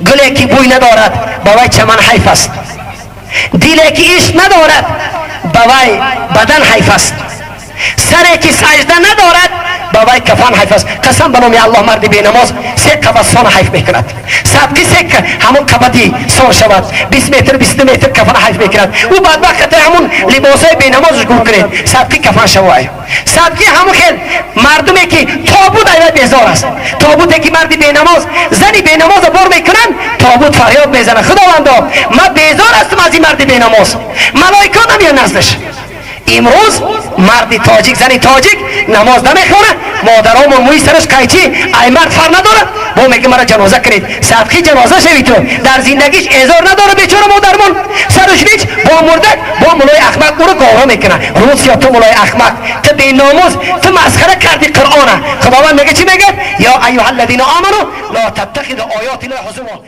گلی که بوی ندارد با وی چمن حیف است، دلی که عشق ندارد با وی بدن حیف است، سری که سجده ندارد با وی کفن حیف است. قسم به نام الله مرد بی نماز سه کبد سان حیف میکند، سبکی سه همون کبدی سان شود، 20 متر 20 متر کفن حیف میکند. او بدبخت همون لباسای بی نمازش گم کنید، سبکی کفن شوی. سبکی همون خیل مردمی که تابوت ایوه بیزار است، تابوتی که مرد بی نماز زنی بی نماز بار میکنن، تابوت فریاد میزنه خداوندا من بیزار هستم از این مرد بی نماز، ملائکه نمیان نزدش. امروز مرد تاجیک زنی تاجیک نماز نمیخونه، مادرامون موی سرش قیچی ای مرد فر نداره با میگه مرا جنازه کنید. صدقی جنازه شوید تو در زندگیش ازار نداره بیچاره مادرمون، سرش نیچ با مردک با مولای احمق او رو گاورا میکنه. روز یا تو مولای احمق، تو بی ناموز، تو مسخره کردی قرآن. خداوند میگه چی میگه؟ یا ایها الذین آمنو لا تتخذوا آیات الله هزوا.